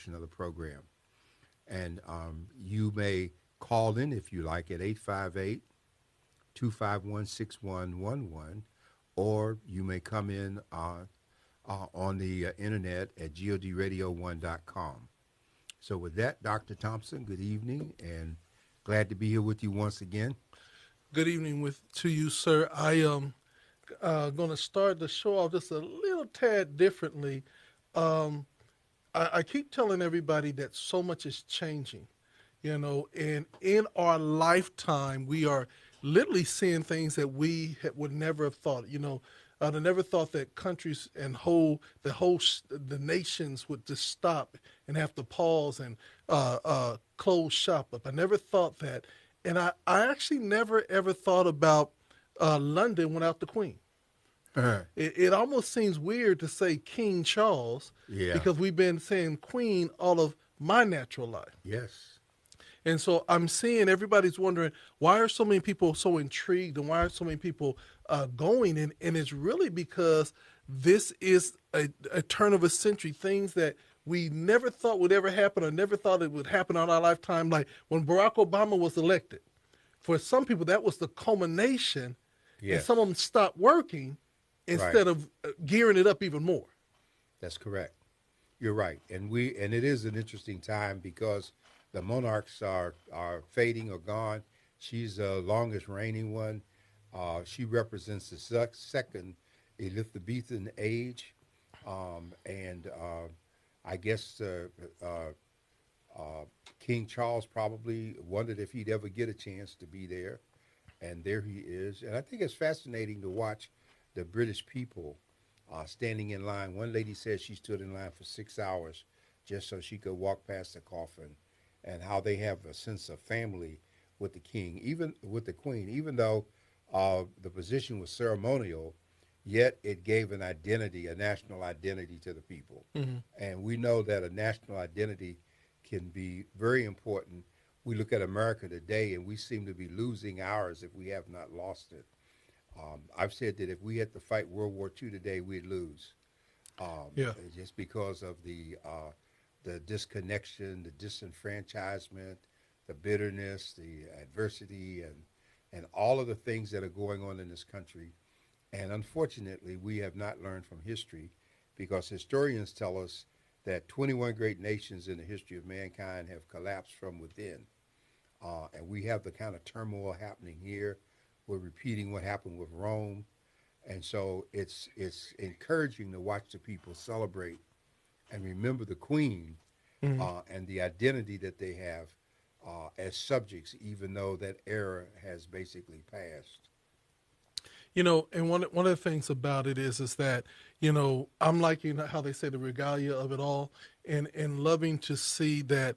portion of the program. And you may call in if you like at 858-251-6111, or you may come in on the internet at godradio1.com. So with that, Dr. Thompson, good evening, and glad to be here with you once again. Good evening to you, sir. I am going to start the show off just a little tad differently. Um, I keep telling everybody that so much is changing, and in our lifetime, we are literally seeing things that we would never have thought. I never thought that countries and the nations would just stop and have to pause and close shop up. I never thought that, and I actually never ever thought about London without the Queen. It almost seems weird to say King Charles Yeah. because we've been saying Queen all of my natural life. Yes. And so I'm seeing everybody's wondering why are so many people so intrigued and why are so many people going? And it's really because this is a turn of a century, things that we never thought would ever happen or never thought it would happen in our lifetime. Like when Barack Obama was elected, for some people, that was the culmination, and some of Yes. them stopped working Right. instead of gearing it up even more. That's correct. You're right, and it is an interesting time because the monarchs are fading or gone. She's the longest reigning one. She represents the second Elizabethan age, and I guess King Charles probably wondered if he'd ever get a chance to be there, and there he is. And I think it's fascinating to watch the British people standing in line. One lady said she stood in line for 6 hours just so she could walk past the coffin, and how they have a sense of family with the king, even with the queen, even though the position was ceremonial, yet it gave an identity, a national identity to the people. Mm-hmm. And we know that a national identity can be very important. We look at America today and we seem to be losing ours if we have not lost it. I've said that if we had to fight World War II today, we'd lose, Yeah. just because of the disconnection, the disenfranchisement, the bitterness, the adversity, and all of the things that are going on in this country. And unfortunately, we have not learned from history, because historians tell us that 21 great nations in the history of mankind have collapsed from within. And we have the kind of turmoil happening here. We're repeating what happened with Rome. And so it's encouraging to watch the people celebrate and remember the Queen, Mm-hmm. and the identity that they have as subjects, even though that era has basically passed. And one of the things about it is that I'm liking how they say the regalia of it all, and loving to see that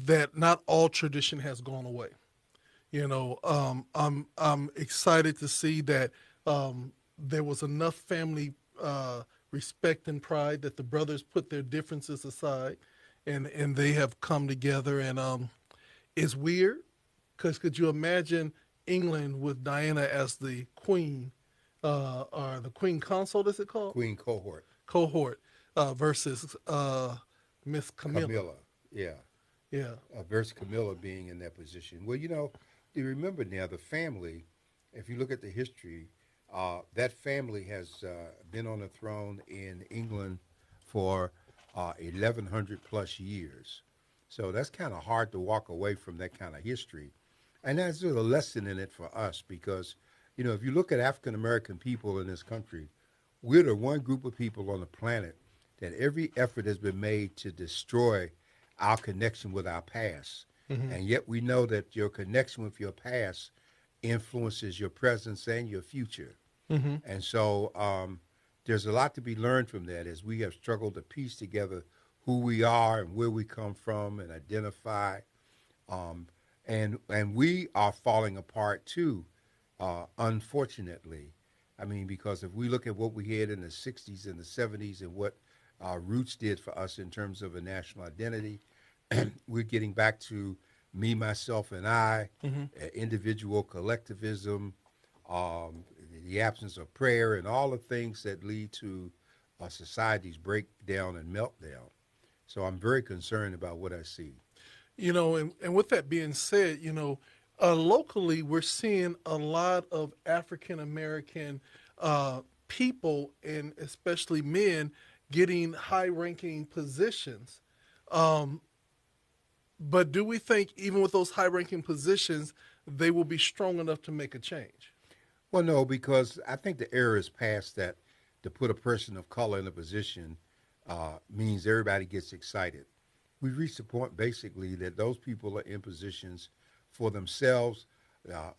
that not all tradition has gone away. I'm excited to see that there was enough family respect and pride that the brothers put their differences aside, and they have come together. And it's weird because could you imagine England with Diana as the queen, or the queen consort, is it called? Queen cohort, Cohort versus Miss Camilla. Camilla, yeah, Yeah. versus Camilla being in that position. Well, you remember now the family. If you look at the history, that family has been on the throne in England for 1,100 plus years. So that's kind of hard to walk away from that kind of history. And there's a lesson in it for us because, if you look at African American people in this country, we're the one group of people on the planet that every effort has been made to destroy our connection with our past. Hmm. And yet we know that your connection with your past influences your presence and your future. Hmm. And so there's a lot to be learned from that as we have struggled to piece together who we are and where we come from and identify. Um, and we are falling apart too, unfortunately. I mean, because if we look at what we had in the 60s and the 70s and what Roots did for us in terms of a national identity, we're getting back to me, myself, and I, Hmm. individual collectivism, um, the absence of prayer, and all the things that lead to a society's breakdown and meltdown. So I'm very concerned about what I see. And with that being said, locally we're seeing a lot of African American people and especially men getting high ranking positions. Um, but do we think even with those high ranking positions, they will be strong enough to make a change? Well, no, because I think the era is past that to put a person of color in a position means everybody gets excited. We've reached the point basically that those people are in positions for themselves. Uh,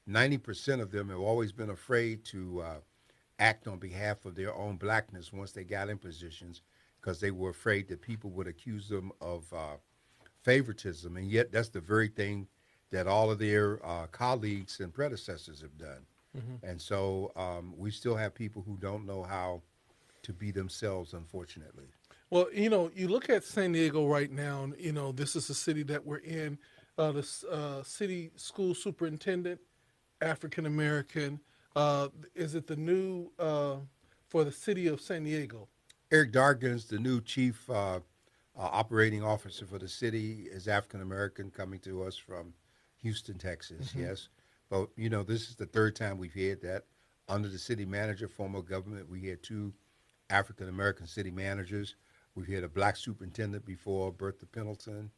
90% of them have always been afraid to act on behalf of their own blackness once they got in positions because they were afraid that people would accuse them of favoritism. And yet, that's the very thing that all of their colleagues and predecessors have done. And so we still have people who don't know how to be themselves, unfortunately. Well, you look at San Diego right now, and this is the city that we're in. The city school superintendent, African American. Is it the new for the city of San Diego? Eric Dargan's the new chief operating officer for the city, is African American, coming to us from Houston, Texas. Mm-hmm. Yes, but this is the third time we've had that. Under the city manager form of government, we had two African American city managers. We've had a black superintendent before, Bertha Pendleton.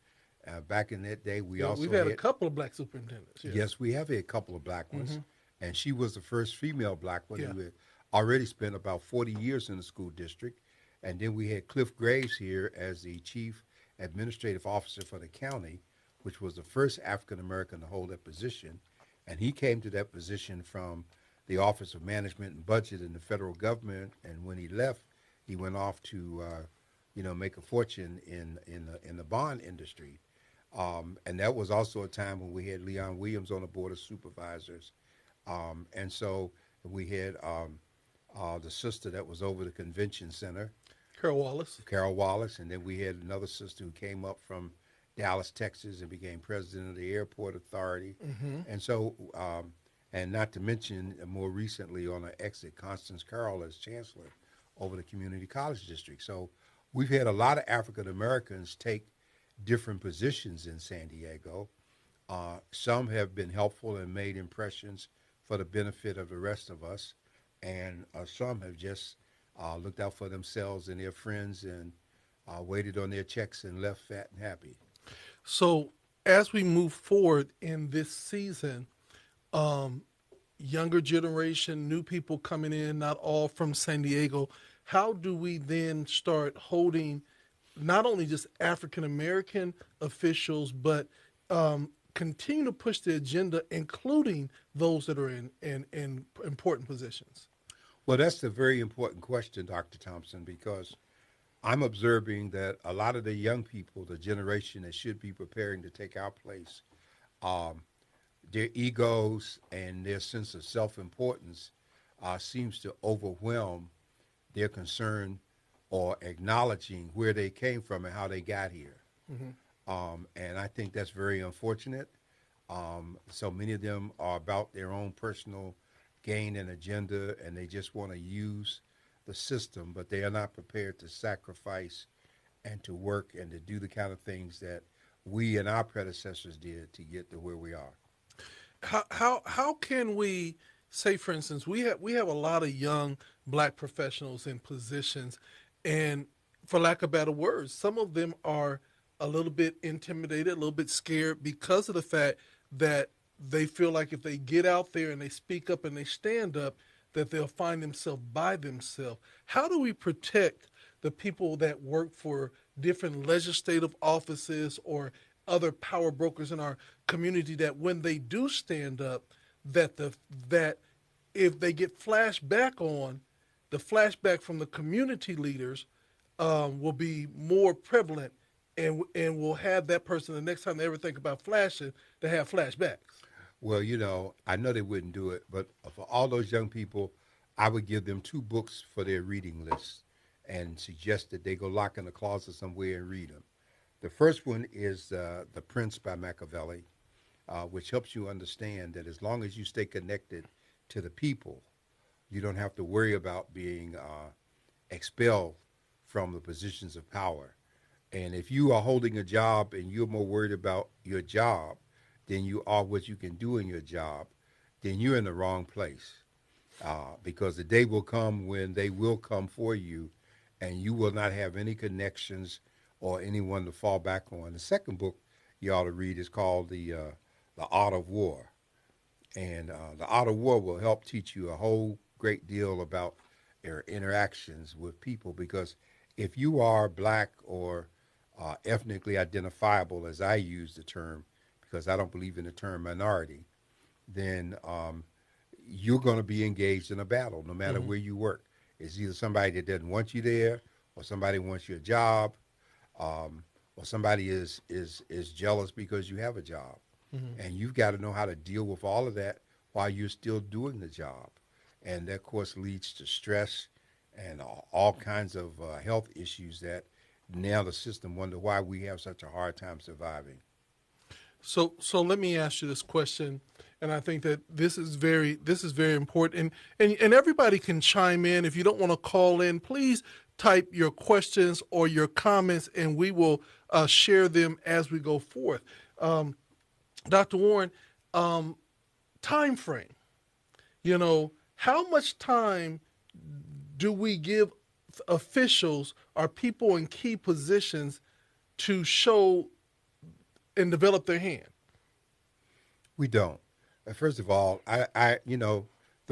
Back in that day, we Yeah, we've also had a had, couple of black superintendents. Yeah. yes, we have had a couple of black ones, Mm-hmm. and she was the first female black one Yeah. who had already spent about 40 years in the school district. And then we had Cliff Graves here as the chief administrative officer for the county, which was the first African American to hold that position. And he came to that position from the Office of Management and Budget in the federal government. And when he left, he went off to, make a fortune in the bond industry. And that was also a time when we had Leon Williams on the board of supervisors. And so we had the sister that was over the convention center, Carol Wallace. Carol Wallace, and then we had another sister who came up from Dallas, Texas, and became president of the airport authority. Mm-hmm. And so, and not to mention more recently on our exit, Constance Carroll as chancellor over the community college district. So we've had a lot of African Americans take different positions in San Diego. Some have been helpful and made impressions for the benefit of the rest of us, and some have just looked out for themselves and their friends and waited on their checks and left fat and happy. So as we move forward in this season, younger generation, new people coming in, not all from San Diego, how do we then start holding not only just African American officials, but continue to push the agenda, including those that are in important positions? Well, that's a very important question, Dr. Thompson, because I'm observing that a lot of the young people, the generation that should be preparing to take our place, um, their egos and their sense of self-importance seems to overwhelm their concern or acknowledging where they came from and how they got here. Mm-hmm. And I think that's very unfortunate. So many of them are about their own personal gain and agenda, and they just want to use the system, but they are not prepared to sacrifice and to work and to do the kind of things that we and our predecessors did to get to where we are. How can we say, for instance, we have a lot of young black professionals in positions, and for lack of better words, some of them are a little bit intimidated, a little bit scared because of the fact that they feel like if they get out there and they speak up and they stand up, that they'll find themselves by themselves. How do we protect the people that work for different legislative offices or other power brokers in our community, that when they do stand up, that if they get flashed back on, the flashback from the community leaders will be more prevalent, and will have that person the next time they ever think about flashing to have flashbacks. Well, I know they wouldn't do it, but for all those young people, I would give them two books for their reading list and suggest that they go lock in a closet somewhere and read them. The first one is The Prince by Machiavelli, which helps you understand that as long as you stay connected to the people, you don't have to worry about being expelled from the positions of power. And if you are holding a job and you're more worried about your job than you are what you can do in your job, then you're in the wrong place. Because the day will come when they will come for you, and you will not have any connections or anyone to fall back on. The second book you ought to read is called the Art of War, and the Art of War will help teach you a whole great deal about your interactions with people. Because if you are black or ethnically identifiable, as I use the term, because I don't believe in the term minority, then you're going to be engaged in a battle no matter Mm-hmm. where you work. It's either somebody that doesn't want you there, or somebody wants your job, um, or somebody is jealous because you have a job, Mm-hmm. and you've got to know how to deal with all of that while you're still doing the job, and that of course leads to stress and all kinds of health issues that now the system wonder why we have such a hard time surviving. So let me ask you this question, and I think that this is very important, and everybody can chime in. If you don't want to call in, please type your questions or your comments, and we will share them as we go forth. Um, Dr. Warren, um, time frame. How much time do we give officials or people in key positions to show and develop their hand? We don't. First of all, the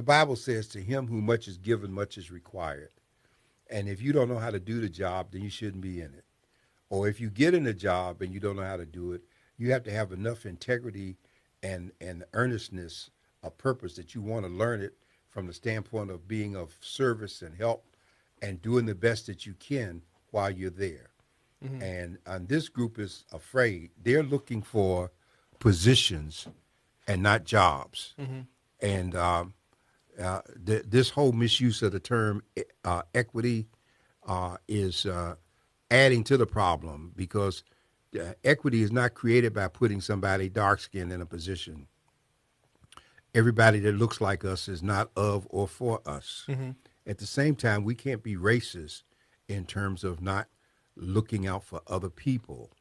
Bible says, "To him who much is given, much is required." And if you don't know how to do the job, then you shouldn't be in it. Or if you get in a job and you don't know how to do it, you have to have enough integrity and earnestness of purpose that you want to learn it from the standpoint of being of service and help and doing the best that you can while you're there. Mm-hmm. And this group is afraid. They're looking for positions and not jobs. Mm-hmm. And this whole misuse of the term equity is adding to the problem, because equity is not created by putting somebody dark skinned in a position. Everybody that looks like us is not of or for us. Mm-hmm. At the same time, we can't be racist in terms of not looking out for other people,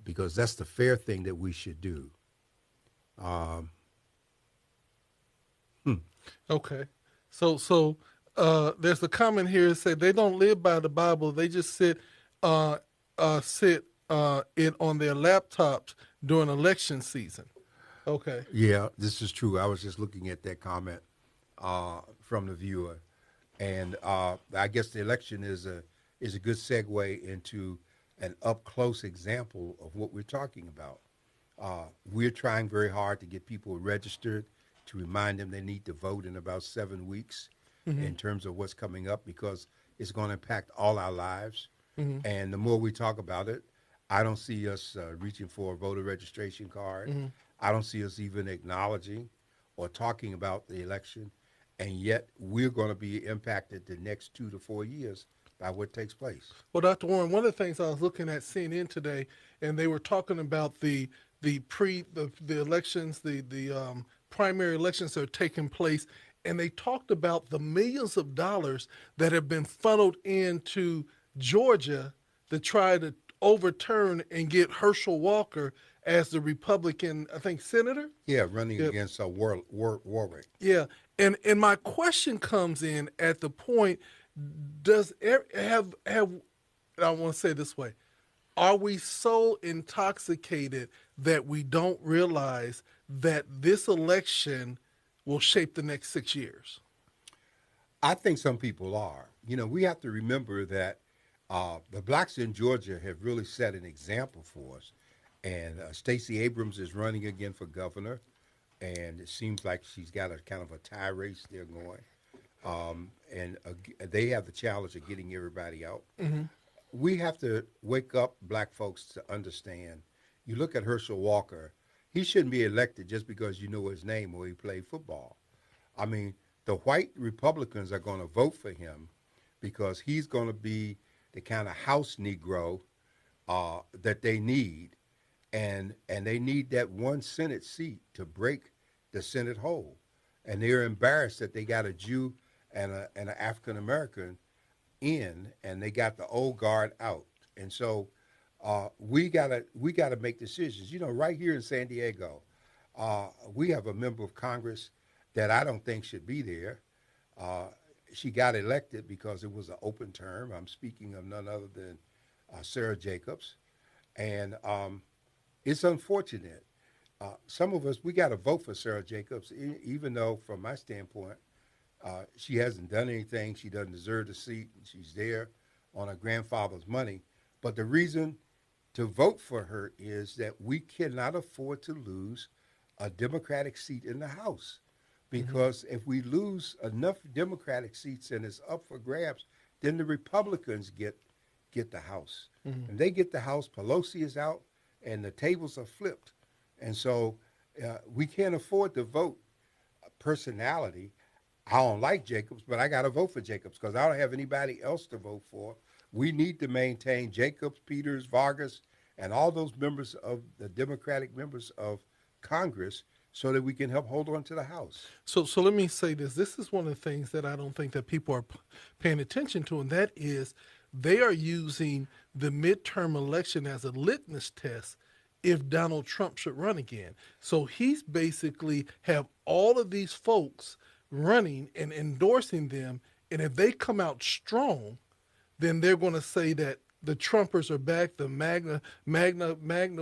because that's the fair thing that we should do. Um, hmm. Okay. So there's a comment here that said they don't live by the Bible. They just sit it on their laptops during election season. Okay. Yeah, this is true. I was just looking at that comment from the viewer, and I guess the election is a good segue into an up close example of what we're talking about. We're trying very hard to get people registered, to remind them they need to vote in about 7 weeks Mm-hmm. in terms of what's coming up, because it's going to impact all our lives. Mm-hmm. And the more we talk about it, I don't see us reaching for a voter registration card. Mm-hmm. I don't see us even acknowledging or talking about the election. And yet we're going to be impacted the next 2 to 4 years by what takes place. Well, Dr. Warren, one of the things I was looking at CNN today, and they were talking about the elections, the primary elections that are taking place, and they talked about the millions of dollars that have been funneled into Georgia to try to overturn and get Herschel Walker as the Republican, I think, senator. Yeah, running Yeah, against Warwick. yeah. And my question comes in at the point: Does have I want to say it this way? Are we so intoxicated that we don't realize that this election will shape the next 6 years? I think some people are. We have to remember that the blacks in Georgia have really set an example for us. And Stacey Abrams is running again for governor, and it seems like she's got a kind of a tie race there going. And they have the challenge of getting everybody out. Mm-hmm. We have to wake up black folks to understand. You look at Herschel Walker, he shouldn't be elected just because you know his name or he played football. I mean, the white Republicans are going to vote for him because he's going to be the kind of house Negro that they need, and they need that one Senate seat to break the Senate hole. And they're embarrassed that they got a Jew and an African American in, and they got the old guard out. And so we gotta make decisions. Right here in San Diego, we have a member of Congress that I don't think should be there. Uh, she got elected because it was an open term. I'm speaking of none other than Sarah Jacobs, and it's unfortunate. Some of us we got to vote for Sarah Jacobs, even though, from my standpoint, she hasn't done anything. She doesn't deserve the seat. She's there on her grandfather's money. But the reason to vote for her is that we cannot afford to lose a Democratic seat in the House. Mm-hmm. Because if we lose enough Democratic seats and it's up for grabs, then the Republicans get the House. Mm-hmm. And they get the House, Pelosi is out, and the tables are flipped. And so we can't afford to vote personality. I don't like Jacobs, but I got to vote for Jacobs because I don't have anybody else to vote for. We need to maintain Jacobs, Peters, Vargas, and all those members of the Democratic members of Congress so that we can help hold on to the House. So let me say this. This is one of the things that I don't think that people are paying attention to, and that is they are using the midterm election as a litmus test if Donald Trump should run again. So he's basically have all of these folks running and endorsing them, and if they come out strong, then they're going to say that the Trumpers are back, the Magna,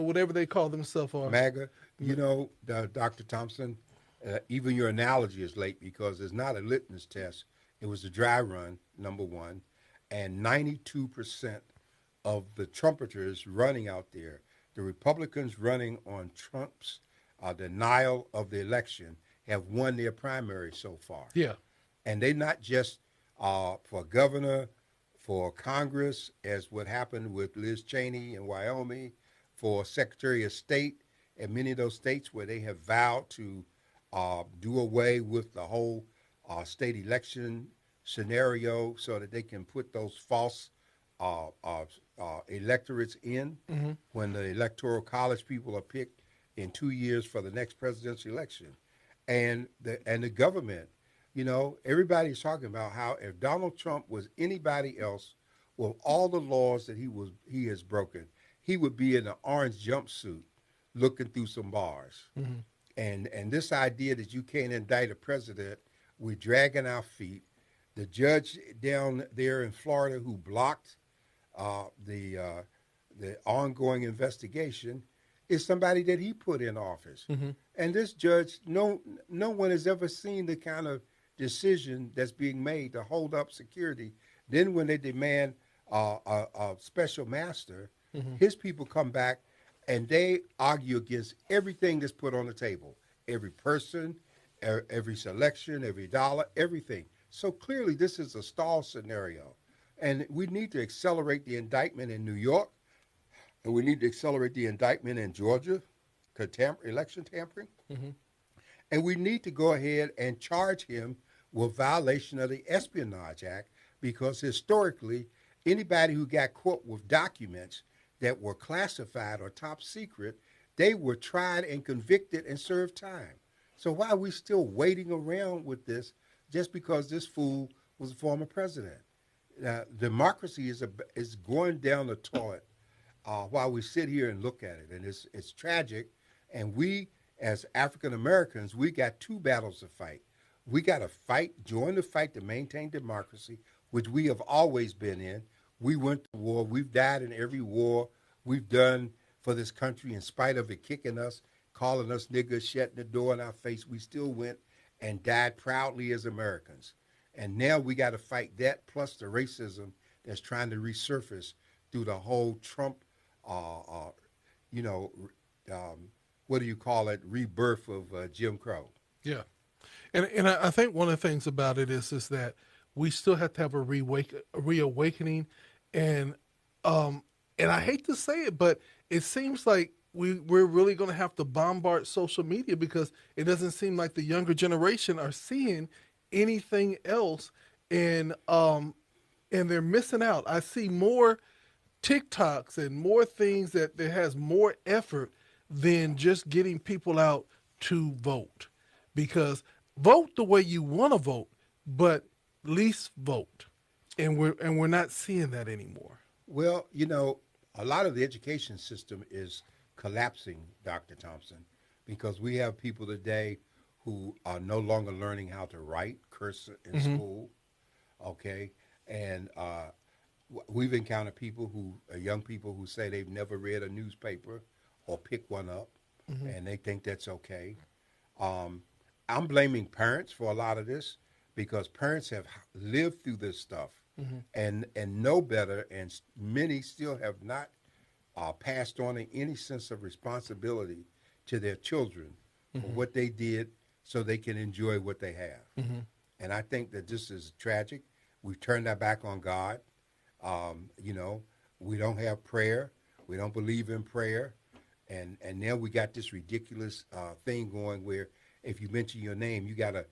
whatever they call themselves are. MAGA, Dr. Thompson, even your analogy is late because it's not a litmus test. It was a dry run, number one, and 92% of the trumpeters running out there, the Republicans running on Trump's denial of the election, have won their primary so far. Yeah. And they not just for governor, for Congress, as what happened with Liz Cheney in Wyoming, for Secretary of State in many of those states where they have vowed to do away with the whole state election scenario so that they can put those false electorates in Mm-hmm. when the electoral college people are picked in 2 years for the next presidential election. And the government, everybody's talking about how if Donald Trump was anybody else, with all the laws that he has broken, he would be in an orange jumpsuit looking through some bars. Mm-hmm. And this idea that you can't indict a president, we're dragging our feet. The judge down there in Florida who blocked the ongoing investigation is somebody that he put in office. Mm-hmm. And this judge, no one has ever seen the kind of decision that's being made to hold up security. Then when they demand a special master, Mm-hmm. his people come back and they argue against everything that's put on the table, every person, every selection, every dollar, everything. So clearly this is a stall scenario. And we need to accelerate the indictment in New York, and we need to accelerate the indictment in Georgia, election tampering. Mm-hmm. And we need to go ahead and charge him with violation of the Espionage Act because historically, anybody who got caught with documents that were classified or top secret, they were tried and convicted and served time. So why are we still waiting around with this just because this fool was a former president? Democracy is going down the toilet while we sit here and look at it, and it's tragic. And we, as African Americans, we got two battles to fight. We got to join the fight to maintain democracy, which we have always been in. We went to war. We've died in every war we've done for this country in spite of it kicking us, calling us niggas, shutting the door in our face. We still went and died proudly as Americans. And now we got to fight that plus the racism that's trying to resurface through the whole Trump, what do you call it, rebirth of Jim Crow. Yeah. And I think one of the things about it is that we still have to have a reawakening, and I hate to say it, but it seems like we're really going to have to bombard social media because it doesn't seem like the younger generation are seeing anything else, and they're missing out. I see more TikToks and more things that has more effort than just getting people out to vote, because vote the way you want to vote, but least vote, and we're not seeing that anymore. Well, a lot of the education system is collapsing, Dr. Thompson, because we have people today who are no longer learning how to write, curse in Hmm. school, okay? And we've encountered people young people who say they've never read a newspaper or picked one up, Hmm. and they think that's okay. Um, I'm blaming parents for a lot of this because parents have lived through this stuff Hmm. and know better, and many still have not passed on any sense of responsibility to their children for Hmm. what they did so they can enjoy what they have. Hmm. And I think that this is tragic. We've turned our back on God. You know, we don't have prayer. We don't believe in prayer. And now we got this ridiculous thing going where if you mention your name, you gotta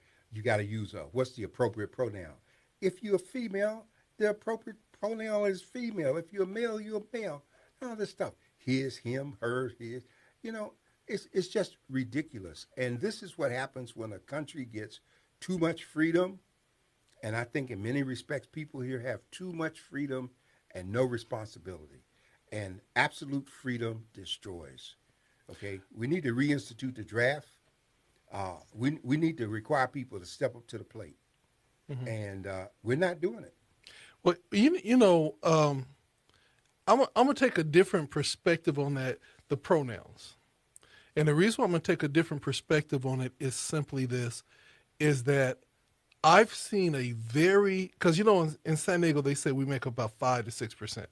use what's the appropriate pronoun. If you're a female, the appropriate pronoun is female. If you're a male, you're a male. All this stuff. His, him, her, his. You know, it's just ridiculous. And this is what happens when a country gets too much freedom. And I think in many respects, people here have too much freedom and no responsibility. And absolute freedom destroys. Okay, we need to reinstitute the draft. We need to require people to step up to the plate, Hmm. and we're not doing it. Well, I'm gonna take a different perspective on that. The pronouns, and the reason why I'm gonna take a different perspective on it is simply this: is that I've seen a very because in San Diego they say we make about 5 to 6%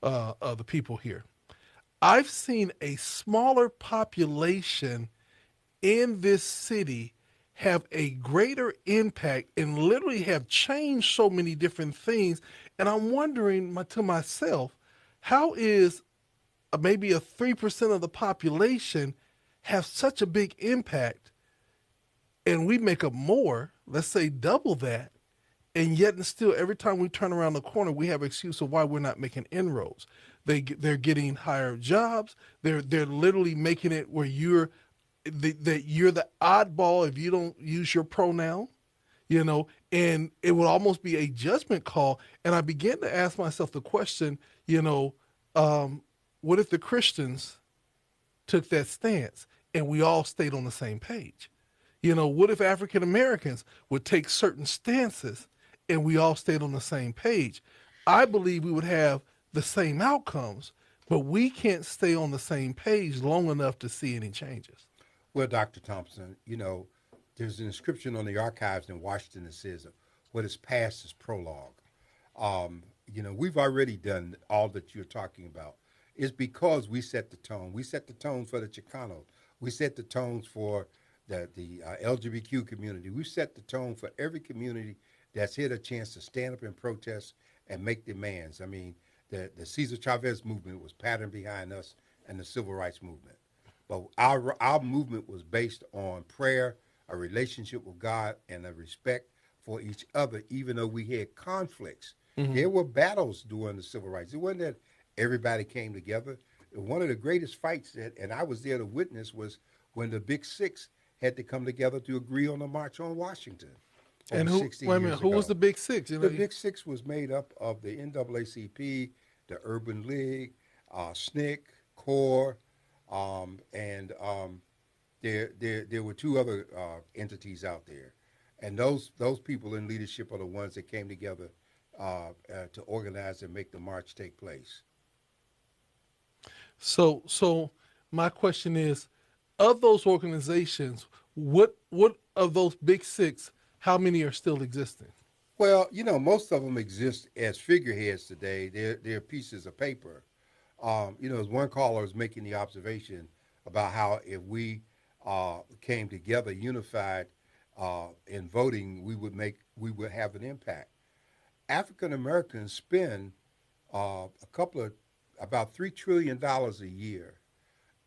of the people here. I've seen a smaller population in this city have a greater impact and literally have changed so many different things. And I'm wondering to myself, how is maybe a 3% of the population have such a big impact and we make up more, let's say double that, and yet and still every time we turn around the corner we have an excuse of why we're not making inroads. They're getting higher jobs. They're literally making it where that you're the oddball if you don't use your pronoun, and it would almost be a judgment call. And I began to ask myself the question, you know what if the Christians took that stance and we all stayed on the same page? What if African Americans would take certain stances and we all stayed on the same page? I believe we would have the same outcomes, but we can't stay on the same page long enough to see any changes. Well, Dr. Thompson, there's an inscription on the archives in Washington that says, "What is past is prologue." We've already done all that you're talking about. It's because we set the tone. We set the tone for the Chicanos. We set the tones for the LGBTQ community. We set the tone for every community that's had a chance to stand up and protest and make demands. I mean, the Cesar Chavez movement was patterned behind us and the civil rights movement. But our movement was based on prayer, a relationship with God, and a respect for each other, even though we had conflicts. Mm-hmm. There were battles during the civil rights. It wasn't that everybody came together. One of the greatest fights and I was there to witness was when the Big Six had to come together to agree on the March on Washington over And who? 60 Wait a minute. years Who was ago. the big six? The Big Six was made up of the NAACP, the Urban League, SNCC, CORE, and there were two other entities out there, and those people in leadership are the ones that came together to organize and make the march take place. So my question is, of those organizations, what of those big six? How many are still existing? Well, most of them exist as figureheads today. They're pieces of paper. As one caller was making the observation about how if we came together, unified in voting, we would have an impact. African Americans spend a couple of about $3 trillion a year,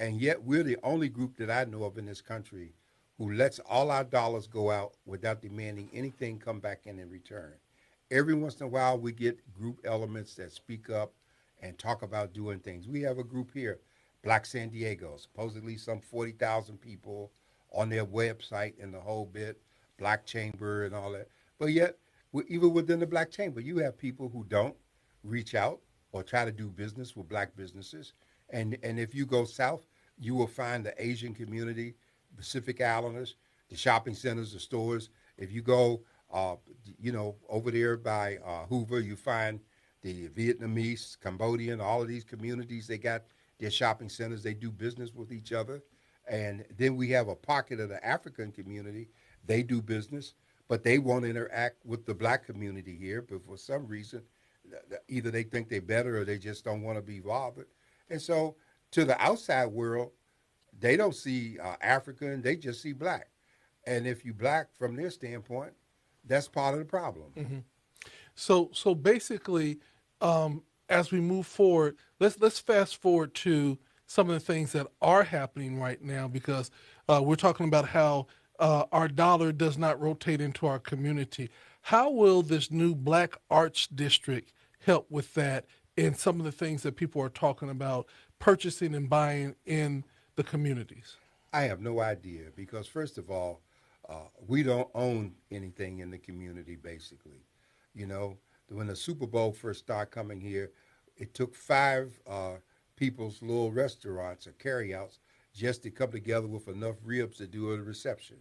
and yet we're the only group that I know of in this country who lets all our dollars go out without demanding anything come back in return. Every once in a while, we get group elements that speak up and talk about doing things. We have a group here, Black San Diego, supposedly some 40,000 people on their website and the whole bit, Black Chamber and all that. But yet, even within the Black Chamber, you have people who don't reach out. or try to do business with black businesses. And if you go south, you will find the Asian community, Pacific Islanders, the shopping centers, the stores. If you go, uh, over there by Hoover, you find the Vietnamese, Cambodian, all of these communities. They got their shopping centers. They do business with each other. And then we have a pocket of the African community. They do business, but they won't interact with the black community here. But for some reason, either they think they're better or they just don't want to be bothered. And so, to the outside world, they don't see African; they just see black. And if you black from their standpoint, that's part of the problem. So basically, as we move forward, let's fast forward to some of the things that are happening right now because we're talking about how our dollar does not rotate into our community. How will this new Black Arts District help with that and some of the things that people are talking about purchasing and buying in the communities? I have no idea because, first of all, we don't own anything in the community, basically. You know, when the Super Bowl first started coming here, it took five people's little restaurants or carryouts just to come together with enough ribs to do a reception.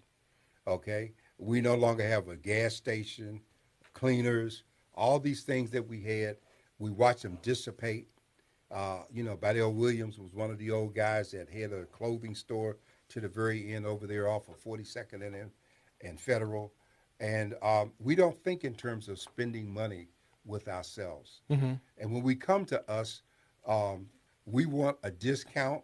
Okay? We no longer have a gas station, cleaners, all these things that we had. We watch them dissipate. Badell Williams was one of the old guys that had a clothing store to the very end over there off of 42nd and Federal. And we don't think in terms of spending money with ourselves. Mm-hmm. And when we come to us, we want a discount,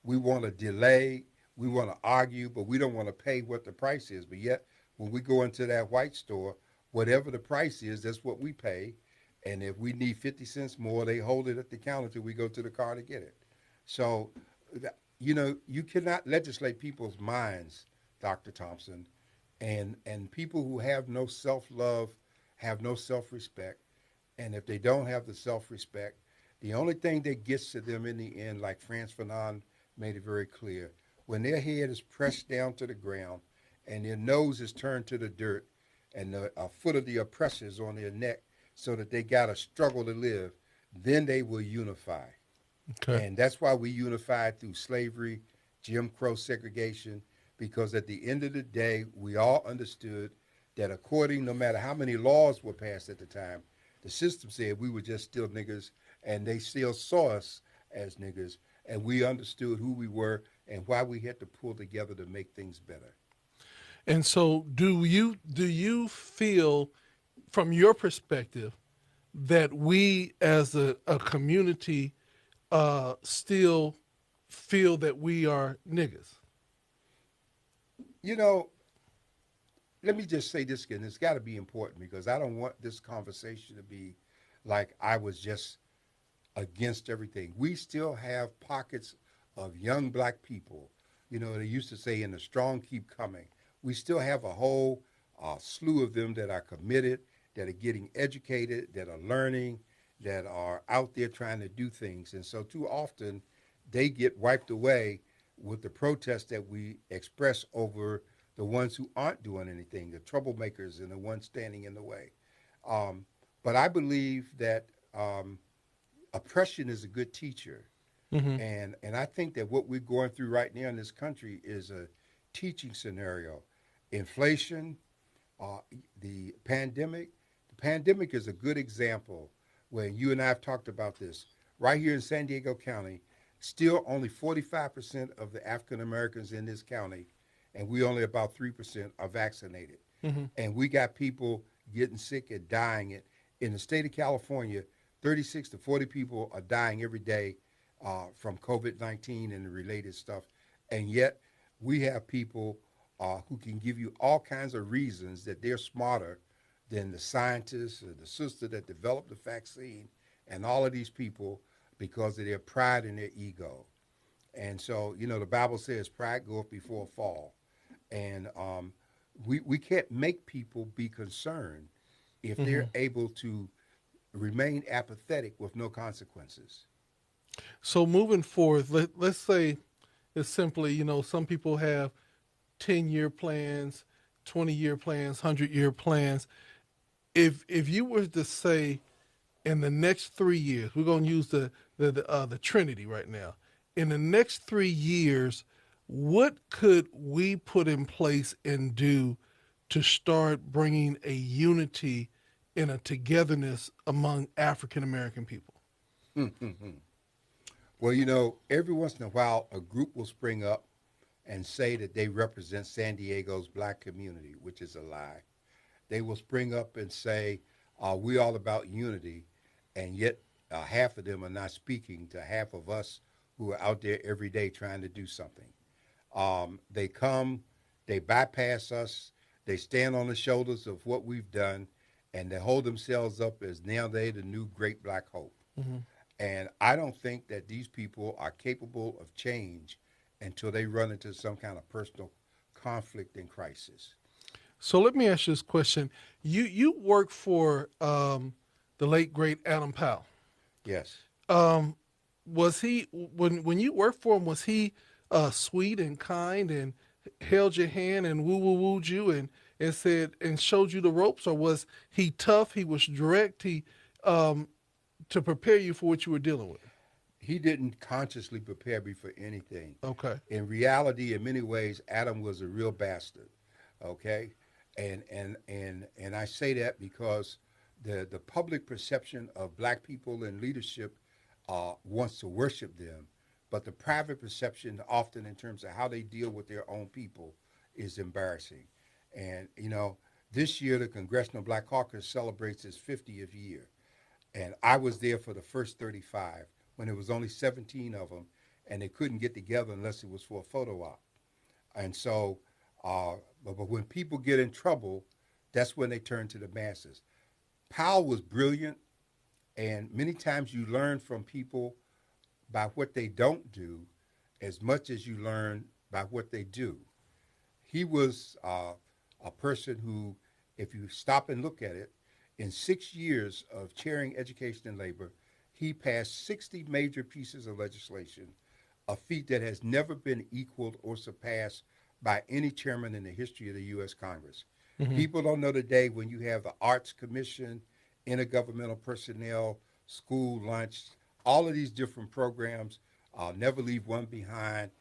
we want a delay, we want to argue, but we don't want to pay what the price is. But yet, when we go into that white store, whatever the price is, that's what we pay. And if we need 50 cents more, they hold it at the counter till we go to the car to get it. So, you cannot legislate people's minds, Dr. Thompson, and people who have no self-love have no self-respect. And if they don't have the self-respect, the only thing that gets to them in the end, like Frantz Fanon made it very clear, when their head is pressed down to the ground and their nose is turned to the dirt and the foot of the oppressor is on their neck so that they got to struggle to live, then they will unify. Okay. And that's why we unified through slavery, Jim Crow segregation, because at the end of the day, we all understood that no matter how many laws were passed at the time, the system said we were just still niggers, and they still saw us as niggers, and we understood who we were and why we had to pull together to make things better. And so, do you feel, from your perspective, that we as a community still feel that we are niggas? You know, let me just say this again. It's got to be important because I don't want this conversation to be like I was just against everything. We still have pockets of young black people. They used to say, "And the strong keep coming." We still have a whole slew of them that are committed, that are getting educated, that are learning, that are out there trying to do things. And so too often they get wiped away with the protests that we express over the ones who aren't doing anything, the troublemakers and the ones standing in the way. But I believe that oppression is a good teacher. Mm-hmm. And I think that what we're going through right now in this country is a teaching scenario. Inflation, uh, the pandemic. The pandemic is a good example where you and I have talked about this. Right here in San Diego County, still only 45% of the African Americans in this county, and we only about 3% are vaccinated. Mm-hmm. And we got people getting sick and dying. In the state of California, 36 to 40 people are dying every day from COVID-19 and the related stuff. And yet we have people who can give you all kinds of reasons that they're smarter than the scientists or the sister that developed the vaccine and all of these people because of their pride and their ego. And so, the Bible says pride goeth before a fall. And we can't make people be concerned if they're Mm-hmm. able to remain apathetic with no consequences. So moving forward, let's say it's simply, some people have 10-year plans, 20-year plans, 100-year plans. If you were to say in the next 3 years, we're going to use the Trinity right now. In the next 3 years, what could we put in place and do to start bringing a unity and a togetherness among African American people? Well, every once in a while, a group will spring up and say that they represent San Diego's black community, which is a lie. They will spring up and say, we all about unity, and yet half of them are not speaking to half of us who are out there every day trying to do something. They come, they bypass us, they stand on the shoulders of what we've done, and they hold themselves up as now they the new great black hope. Mm-hmm. And I don't think that these people are capable of change until they run into some kind of personal conflict and crisis. So let me ask you this question: you work for the late great Adam Powell. Yes. Was he when you worked for him? Was he sweet and kind and held your hand and wooed you and said and showed you the ropes, or was he tough? He was direct. He to prepare you for what you were dealing with. He didn't consciously prepare me for anything. Okay. In reality, in many ways, Adam was a real bastard. Okay, and I say that because the public perception of black people in leadership wants to worship them, but the private perception, often in terms of how they deal with their own people, is embarrassing. And this year the Congressional Black Caucus celebrates its 50th year, and I was there for the first 35 when there was only 17 of them, and they couldn't get together unless it was for a photo op. And so, but when people get in trouble, that's when they turn to the masses. Powell was brilliant, and many times you learn from people by what they don't do as much as you learn by what they do. He was a person who, if you stop and look at it, in 6 years of chairing education and labor, he passed 60 major pieces of legislation, a feat that has never been equaled or surpassed by any chairman in the history of the U.S. Congress. Mm-hmm. People don't know today when you have the Arts Commission, intergovernmental personnel, school lunch, all of these different programs, never leave one behind.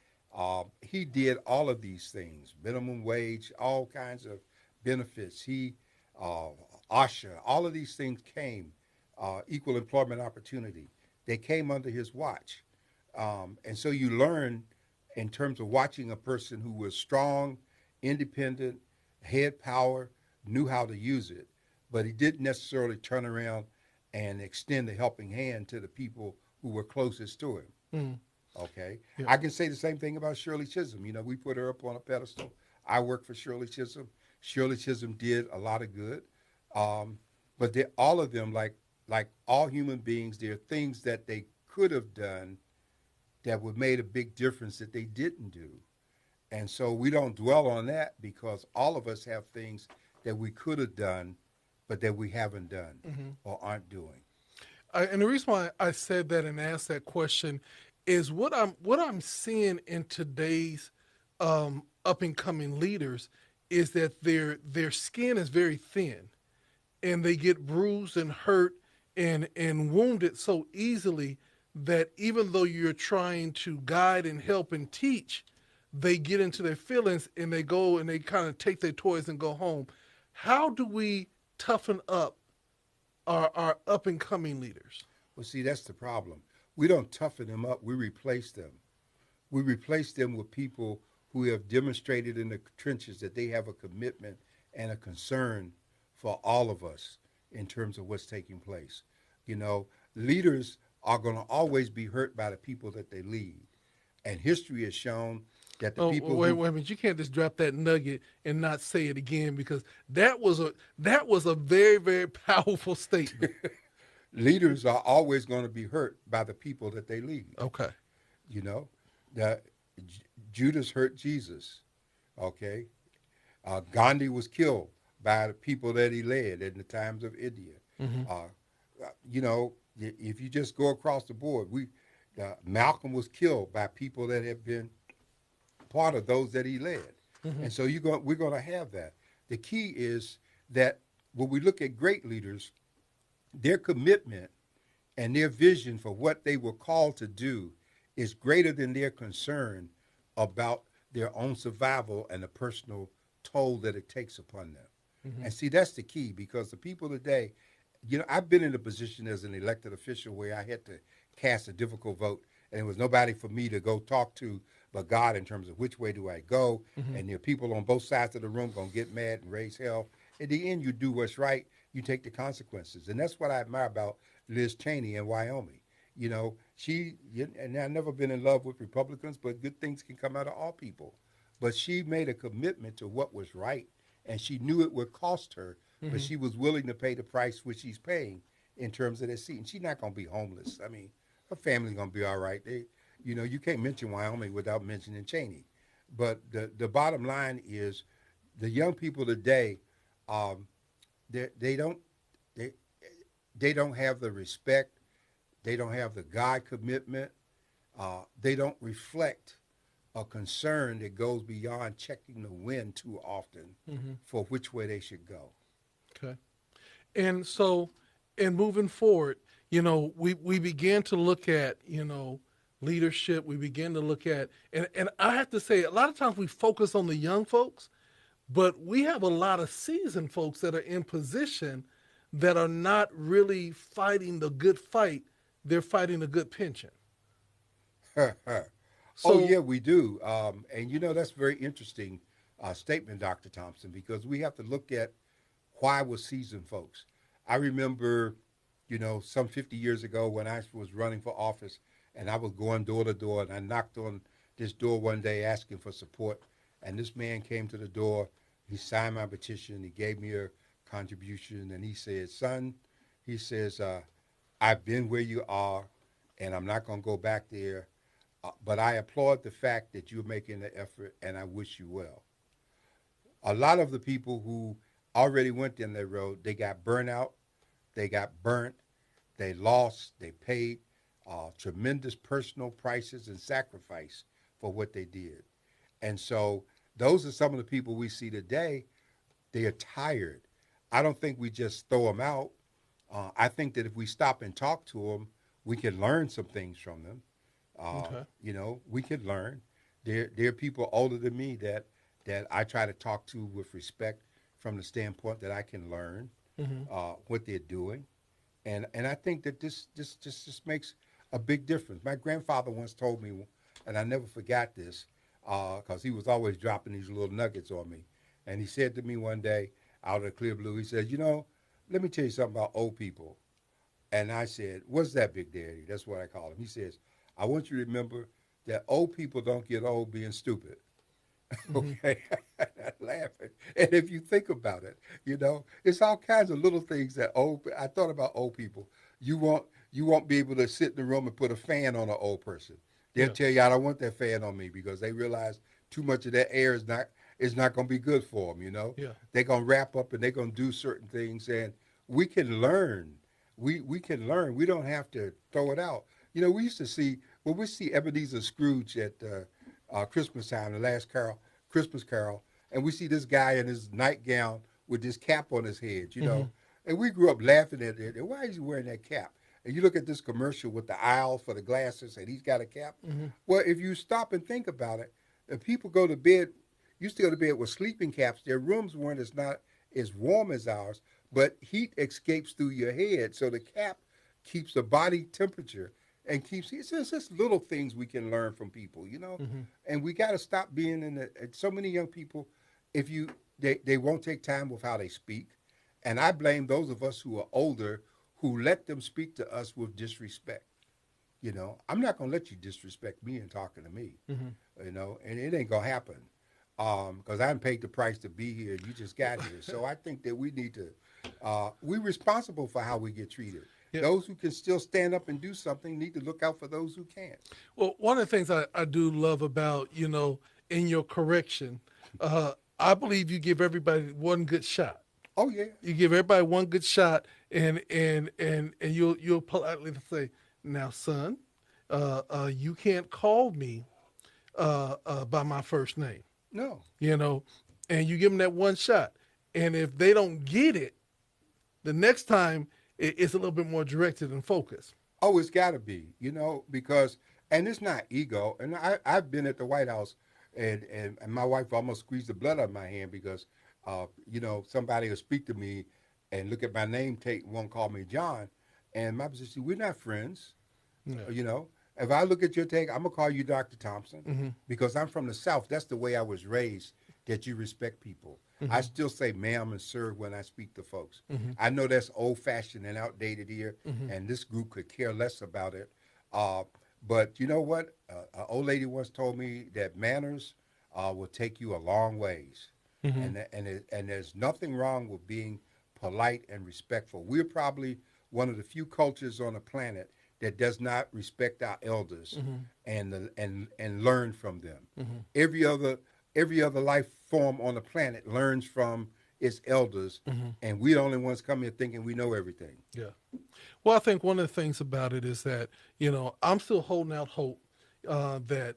He did all of these things, minimum wage, all kinds of benefits. OSHA, all of these things came, equal employment opportunity. They came under his watch. And so you learn in terms of watching a person who was strong, independent, had power, knew how to use it, but he didn't necessarily turn around and extend a helping hand to the people who were closest to him. Mm. Okay. Yeah. I can say the same thing about Shirley Chisholm. We put her up on a pedestal. I worked for Shirley Chisholm. Shirley Chisholm did a lot of good. But all of them, like all human beings, there are things that they could have done that would made a big difference that they didn't do. And so we don't dwell on that because all of us have things that we could have done, but that we haven't done mm-hmm. or aren't doing. And the reason why I said that and asked that question is what I'm seeing in today's up and coming leaders is that their skin is very thin, and they get bruised and hurt and wounded so easily that even though you're trying to guide and help and teach, they get into their feelings and they go and they kind of take their toys and go home. How do we toughen up our up and coming leaders? Well, see, that's the problem. We don't toughen them up. We replace them. We replace them with people who have demonstrated in the trenches that they have a commitment and a concern for all of us in terms of what's taking place. Leaders are going to always be hurt by the people that they lead. And history has shown that the people wait a minute, you can't just drop that nugget and not say it again, because that was a very, very powerful statement. Leaders are always going to be hurt by the people that they lead. Okay. That Judas hurt Jesus. Okay. Gandhi was killed by the people that he led in the times of India. Mm-hmm. If you just go across the board, Malcolm was killed by people that have been part of those that he led. Mm-hmm. And so we're going to have that. The key is that when we look at great leaders, their commitment and their vision for what they were called to do is greater than their concern about their own survival and the personal toll that it takes upon them. Hmm. And see, that's the key because the people today, I've been in a position as an elected official where I had to cast a difficult vote, and there was nobody for me to go talk to but God in terms of which way do I go. Hmm. And there are people on both sides of the room going to get mad and raise hell. In the end, you do what's right, you take the consequences. And that's what I admire about Liz Cheney in Wyoming. And I've never been in love with Republicans, but good things can come out of all people. But she made a commitment to what was right, and she knew it would cost her, but Hmm. she was willing to pay the price which she's paying in terms of that seat. And she's not going to be homeless. I mean, her family's going to be all right. You can't mention Wyoming without mentioning Cheney. But the bottom line is, the young people today, um, they don't they they don't have the respect, they don't have the God commitment, they don't reflect a concern that goes beyond checking the wind too often Hmm. for which way they should go. Okay. And so, and moving forward, we began to look at, leadership. We began to look at, and I have to say, a lot of times we focus on the young folks, but we have a lot of seasoned folks that are in position that are not really fighting the good fight. They're fighting a good pension. Oh So, yeah, we do, and that's very interesting statement, Dr. Thompson, because we have to look at why was seasoned folks. I remember, some 50 years ago when I was running for office, and I was going door to door, and I knocked on this door one day asking for support, and this man came to the door. He signed my petition. He gave me a contribution, and he said, "Son," he says, "I've been where you are, and I'm not going to go back there. But I applaud the fact that you're making the effort, and I wish you well." A lot of the people who already went down that road, they got burnt out, they got burnt, they lost, they paid tremendous personal prices and sacrifice for what they did. And so those are some of the people we see today. They are tired. I don't think we just throw them out. I think that if we stop and talk to them, we can learn some things from them. okay. We could learn. There are people older than me that I try to talk to with respect from the standpoint that I can learn Hmm. what they're doing, and I think that this just makes a big difference. My grandfather once told me, and I never forgot this, because he was always dropping these little nuggets on me, and he said to me one day out of the clear blue, he said, let me tell you something about old people. And I said, "What's that, Big Daddy?" That's what I call him. He says, "I want you to remember that old people don't get old being stupid." Hmm. Okay, laughing. And if you think about it, it's all kinds of little things that old. I thought about old people. You won't be able to sit in the room and put a fan on an old person. They'll Yeah. tell you, "I don't want that fan on me," because they realize too much of that air is not going to be good for them. Yeah. They're going to wrap up and they're going to do certain things, and we can learn. We can learn. We don't have to throw it out. We used to see when we see Ebenezer Scrooge at Christmas time, the last Christmas Carol, and we see this guy in his nightgown with this cap on his head, Hmm. and we grew up laughing at it. And why is he wearing that cap? And you look at this commercial with the aisle for the glasses, and he's got a cap. Hmm. Well, if you stop and think about it, if people go to bed, used to go to bed with sleeping caps. Their rooms weren't as not as warm as ours, but heat escapes through your head, so the cap keeps the body temperature and keeps. It's just little things we can learn from people. Hmm. And we got to stop being in the. So many young people, if you they won't take time with how they speak, and I blame those of us who are older who let them speak to us with disrespect. I'm not gonna let you disrespect me in talking to me. Hmm. And it ain't gonna happen because I paid the price to be here. You just got here, so I think that we need to. We're responsible for how we get treated. Yeah. Those who can still stand up and do something need to look out for those who can't. Well, one of the things I do love about, in your correction, I believe you give everybody one good shot. Oh yeah, You give everybody one good shot, and you'll politely say, "Now, son, you can't call me by my first name," no, you know, and you give them that one shot. And if they don't get it, the next time it's a little bit more directed and focused. Oh, it's got to be, because, and it's not ego. And I've been at the White House, and my wife almost squeezed the blood out of my hand because, somebody will speak to me and look at my name tape, won't call me John. And my position, we're not friends. Yeah. You know, if I look at your take, I'm gonna call you Dr. Thompson Hmm. because I'm from the South. That's the way I was raised. That you respect people. I Hmm. still say ma'am and sir when I speak to folks. Hmm. I know that's old fashioned and outdated here, Hmm. and this group could care less about it. Uh, but you know what? An old lady once told me that manners will take you a long ways, Hmm. and there's nothing wrong with being polite and respectful. We're probably one of the few cultures on the planet that does not respect our elders Hmm. and learn from them. Hmm. Every other every other life form on the planet learns from its elders, Hmm. and we're the only ones coming here thinking we know everything. Yeah. Well, I think one of the things about it is that, I'm still holding out hope that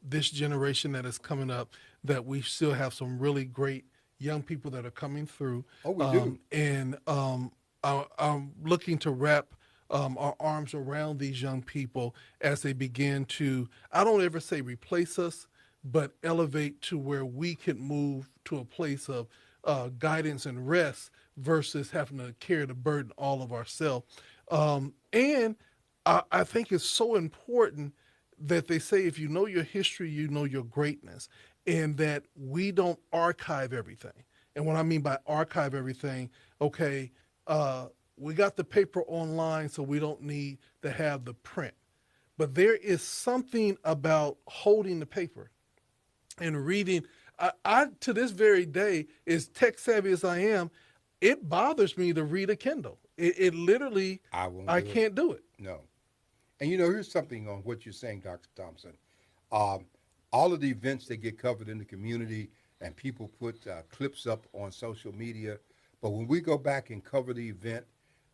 this generation that is coming up, that we still have some really great young people that are coming through. Oh, we do. I'm looking to wrap our arms around these young people as they begin to, I don't ever say replace us, but elevate to where we can move to a place of guidance and rest versus having to carry the burden all of ourselves. And I think it's so important that they say if you know your history, you know your greatness, and that we don't archive everything. And what I mean by archive everything, okay, we got the paper online, so we don't need to have the print. But there is something about holding the paper and reading. I to this very day, as tech savvy as I am, it bothers me to read a Kindle. It literally, I won't I do it. can't do it. No. And here's something on what you're saying, Dr. Thompson. Um, all of the events that get covered in the community, and people put clips up on social media. But when we go back and cover the event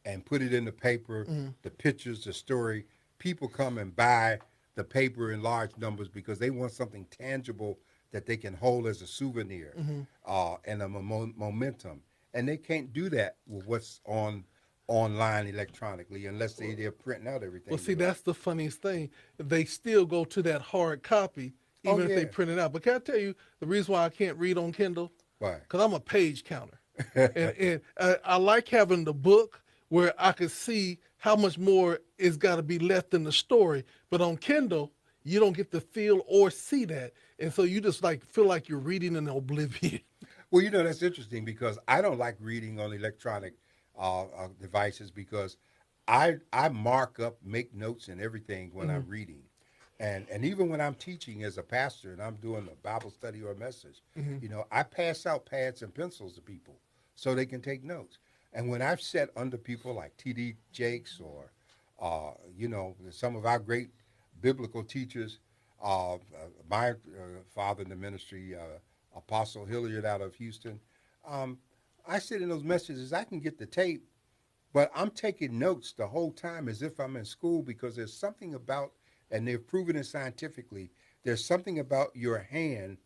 and put it in the paper, Mm-hmm. the pictures, the story, people come and buy the paper in large numbers because they want something tangible that they can hold as a souvenir Mm-hmm. and a momentum. And they can't do that with what's on online electronically unless they're printing out Well, everything. see, that's the funniest thing. They still go to that hard copy, Oh even if they yeah. print it out. But can I tell you the reason why I can't read on Kindle? Why? Because I'm a page counter. And I like having the book where I can see how much more is got to be left in the story. But on Kindle, you don't get to feel or see that. And so you just like feel like you're reading in oblivion. Well, that's interesting because I don't like reading on electronic devices because I mark up, make notes, and everything when Hmm. I'm reading, and even when I'm teaching as a pastor and I'm doing a Bible study or a message, Hmm. I pass out pads and pencils to people so they can take notes. And when I've sat under people like T.D. Jakes or some of our great biblical teachers, my father in the ministry, Apostle Hilliard out of Houston. Um, I sit in those messages. I can get the tape, but I'm taking notes the whole time as if I'm in school because there's something about, and they've proven it scientifically, there's something about your hand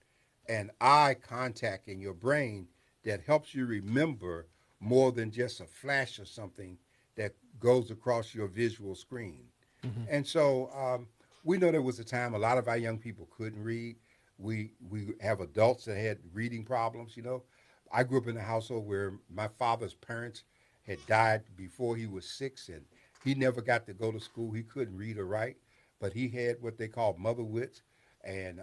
and eye contact in your brain that helps you remember more than just a flash or something that goes across your visual screen. Hmm. And so we know there was a time a lot of our young people couldn't read. We have adults that had reading problems. I grew up in a household where my father's parents had died before he was 6, and he never got to go to school. He couldn't read or write, but he had what they call mother wits, and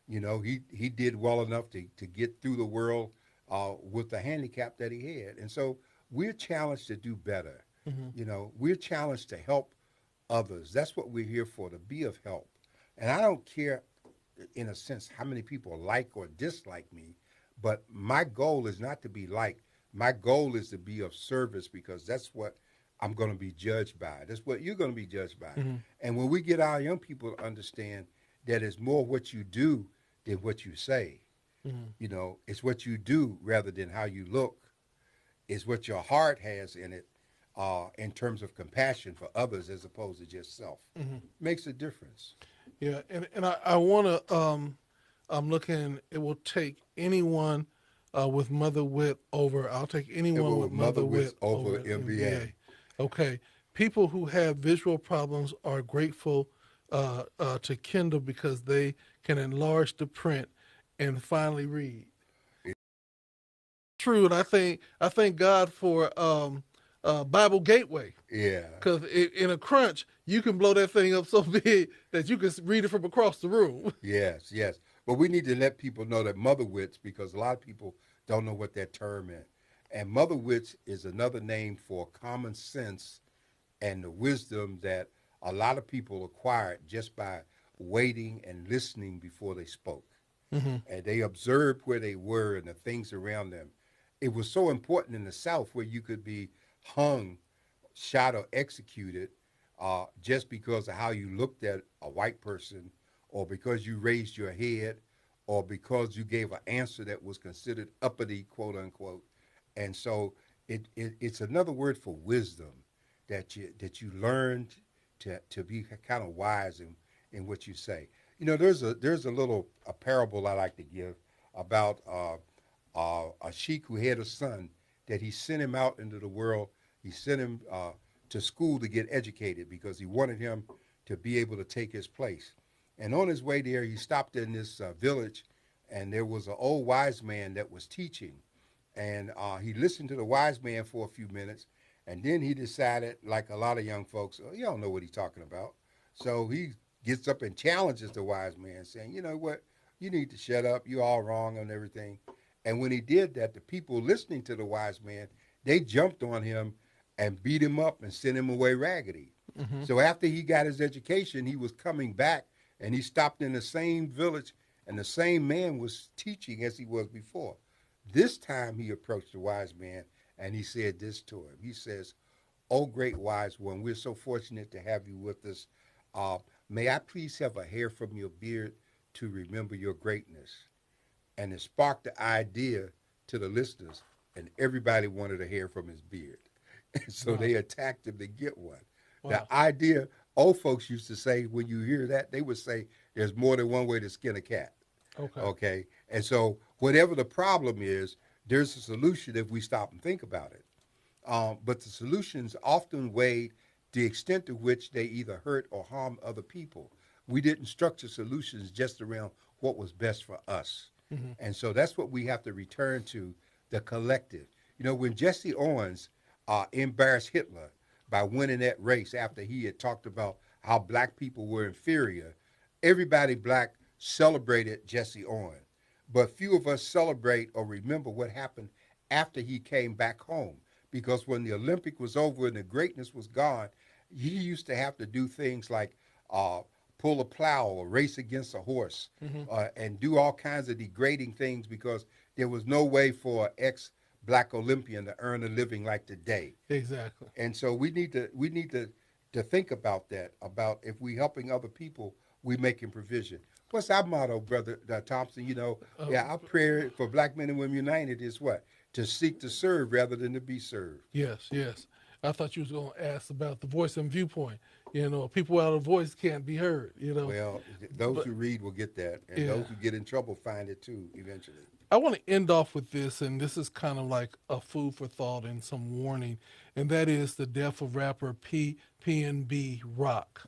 he did well enough to get through the world with the handicap that he had. And so we're challenged to do better. Hmm. We're challenged to help others. That's what we're here for, to be of help. And I don't care, in a sense, how many people like or dislike me, but my goal is not to be liked. My goal is to be of service because that's what I'm going to be judged by. That's what you're going to be judged by. Hmm. And when we get our young people to understand that it's more what you do than what you say, Hmm. it's what you do rather than how you look, it's what your heart has in it in terms of compassion for others as opposed to just self. Hmm. Makes a difference. Yeah, and I want to. I'm looking. It will take anyone with mother wit over. I'll take It anyone will with mother mother with wit over over MBA. MBA. Okay. people who have visual problems are grateful to Kindle because they can enlarge the print and finally read. True, and I thank God for Bible Gateway Yeah. because in a crunch you can blow that thing up so big that you can read it from across the room. Yes, yes. But we need to let people know that mother wits, because a lot of people don't know what that term is. And mother wits is another name for common sense and the wisdom that a lot of people acquired just by waiting and listening before they spoke. Hmm. And they observed where they were and the things around them. It was so important in the South, where you could be hung, shot, or executed just because of how you looked at a white person, or because you raised your head, or because you gave an answer that was considered uppity, quote unquote. And so it's another word for wisdom, that you learned to be kind of wise in what you say. There's a little a parable I like to give about a sheik who had a son, that he sent him out into the world. He sent him to school to get educated because he wanted him to be able to take his place. And on his way there, he stopped in this village, and there was an old wise man that was teaching. And he listened to the wise man for a few minutes, and then he decided, like a lot of young folks, oh, you don't know what he's talking about. So he gets up and challenges the wise man, saying, you know what, you need to shut up. You're all wrong on everything. And when he did that, the people listening to the wise man, they jumped on him and beat him up and sent him away raggedy. Hmm. So after he got his education, he was coming back, and he stopped in the same village, and the same man was teaching as he was before. This time he approached the wise man, and he said this to him. He says, "Oh, great wise one, we're so fortunate to have you with us. Uh, may I please have a hair from your beard to remember your greatness?" And it sparked the idea to the listeners, and everybody wanted a hair from his beard. And so Wow. they attacked him to get one. The Wow. idea, old folks used to say, when you hear that, they would say, there's more than one way to skin a cat. Okay. Okay? And so, whatever the problem is, there's a solution if we stop and think about it. But the solutions often weigh the extent to which they either hurt or harm other people. We didn't structure solutions just around what was best for us. Hmm. And so that's what we have to return to, the collective. When Jesse Owens embarrassed Hitler by winning that race after he had talked about how black people were inferior, everybody black celebrated Jesse Owens. But few of us celebrate or remember what happened after he came back home. Because when the Olympic was over and the greatness was gone, he used to have to do things like uh, pull a plow or race against a horse, Hmm. and do all kinds of degrading things, because there was no way for an ex-black Olympian to earn a living like today. Exactly. And so we need to think about that. About if we helping other people, we making provision. What's our motto, brother Thompson? Uh, Yeah, our prayer for Black Men and Women United is what? To seek to serve rather than to be served. yes. Yes. I thought you was going to ask about the voice and viewpoint. People without a voice can't be heard. Well, those But who read will get that, and yeah, those who get in trouble find it too eventually. I want to end off with this, and this is kind of like a food for thought and some warning, and that is the death of rapper PNB Rock.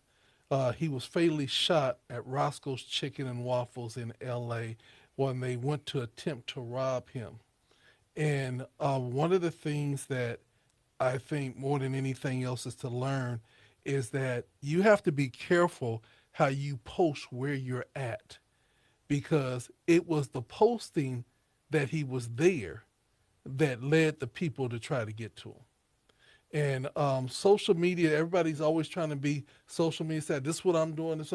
He was fatally shot at Roscoe's Chicken and Waffles in L.A. when they went to attempt to rob him. And one of the things that I think more than anything else is to learn is that you have to be careful how you post where you're at, because it was the posting that he was there that led the people to try to get to him. And social media, everybody's always trying to be social media said, this is what I'm doing.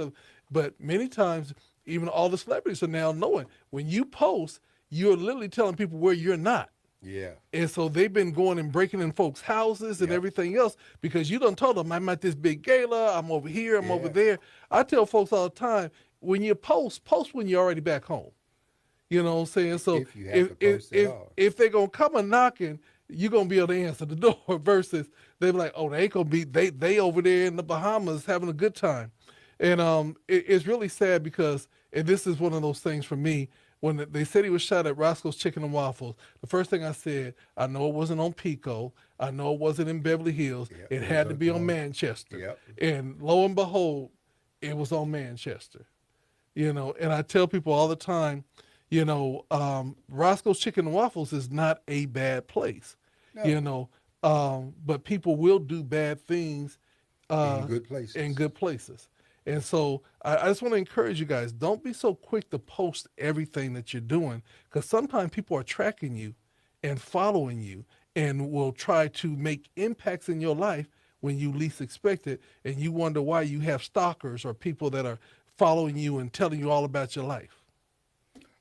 But many times, even all the celebrities are now knowing when you post, you're literally telling people where you're not. Yeah. And so they've been going and breaking in folks' houses and Yep. everything else because you done told them I'm at this big gala, I'm over here, I'm over Yeah. there. I tell folks all the time, when you post when you're already back home. You know what I'm saying? So If you have if to if post at if, all. if they're gonna come a knocking, you're gonna be able to answer the door versus they be like, oh, they ain't gonna be they over there in the Bahamas having a good time. And it's really sad because and this is one of those things for me. when they said he was shot at Roscoe's Chicken and Waffles, the first thing I said, I know it wasn't on Pico. I know it wasn't in Beverly Hills. Yeah, It it was had to be on on. Manchester. Yep. And lo and behold, it was on Manchester. And I tell people all the time, Roscoe's Chicken and Waffles is not a bad place, No, you know, but people will do bad things in uh, good in places. good places. And so I just want to encourage you guys, don't be so quick to post everything that you're doing, because sometimes people are tracking you and following you and will try to make impacts in your life when you least expect it. And you wonder why you have stalkers or people that are following you and telling you all about your life.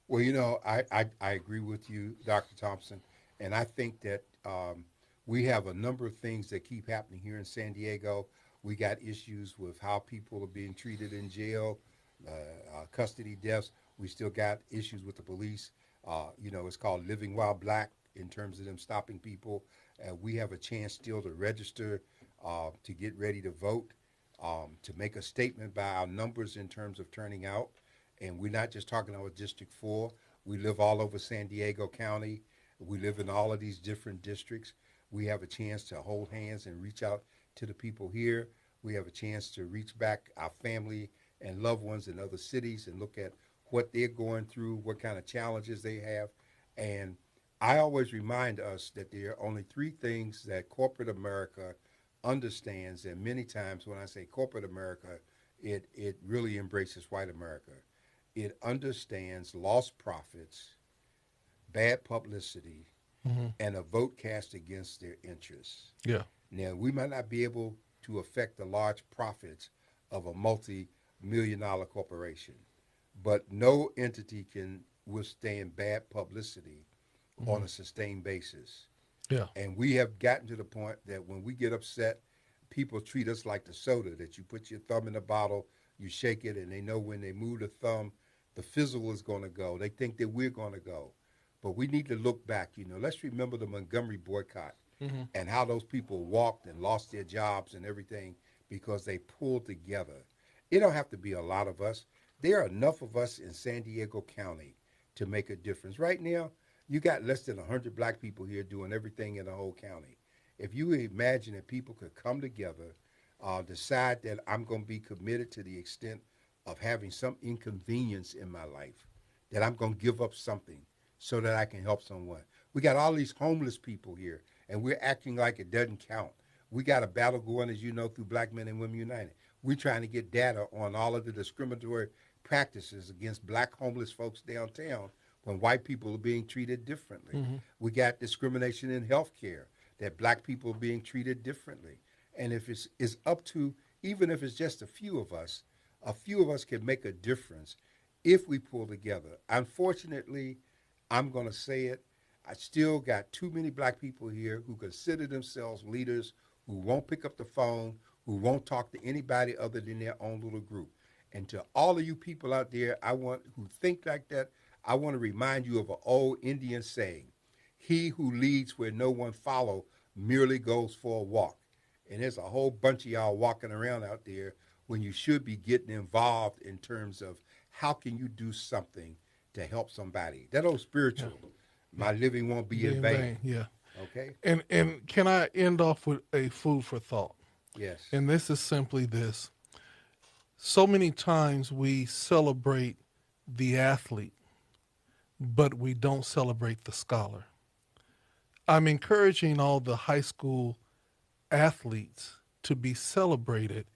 Well, I agree with you, Dr. Thompson, and I think that we have a number of things that keep happening here in San Diego. We got issues with how people are being treated in jail, custody deaths. We still got issues with the police. It's called living while black in terms of them stopping people. We have a chance still to register, to get ready to vote, to make a statement by our numbers in terms of turning out. And we're not just talking about District 4. We live all over San Diego County. We live in all of these different districts. We have a chance to hold hands and reach out to the people here. We have a chance to reach back our family and loved ones in other cities and look at what they're going through, what kind of challenges they have. And I always remind us that there are only three things that corporate America understands. And many times when I say corporate America, it really embraces white America. It understands lost profits, bad publicity, Hmm. and a vote cast against their interests. Yeah. Now, we might not be able to affect the large profits of a multi-million-dollar corporation, but no entity can withstand bad publicity Hmm. on a sustained basis. Yeah. And we have gotten to the point that when we get upset, people treat us like the soda that you put your thumb in the bottle, you shake it, and they know when they move the thumb, the fizzle is going to go. They think that we're going to go. But we need to look back. Let's remember the Montgomery boycott Hmm. and how those people walked and lost their jobs and everything because they pulled together. It don't have to be a lot of us. There are enough of us in San Diego County to make a difference. Right now, you got less than 100 black people here doing everything in the whole county. If you imagine that people could come together, decide that I'm going to be committed to the extent of having some inconvenience in my life, that I'm going to give up something so that I can help someone. We got all these homeless people here, and we're acting like it doesn't count. We got a battle going, as you know, through Black Men and Women United. We're trying to get data on all of the discriminatory practices against black homeless folks downtown when white people are being treated differently. Hmm. We got discrimination in health care, that black people are being treated differently. And if it's up to, even if it's just a few of us can make a difference if we pull together. Unfortunately, I'm going to say it, I still got too many black people here who consider themselves leaders, who won't pick up the phone, who won't talk to anybody other than their own little group. And to all of you people out there, who think like that, I want to remind you of an old Indian saying: "He who leads where no one follow merely goes for a walk." And there's a whole bunch of y'all walking around out there when you should be getting involved in terms of how can you do something to help somebody. That old Yeah. spiritual, Yeah. my living won't be Be in in vain. vain. Yeah. Okay? And can I end off with a food for thought? Yes. And this is simply this. So many times we celebrate the athlete, but we don't celebrate the scholar. I'm encouraging all the high school athletes to be celebrated,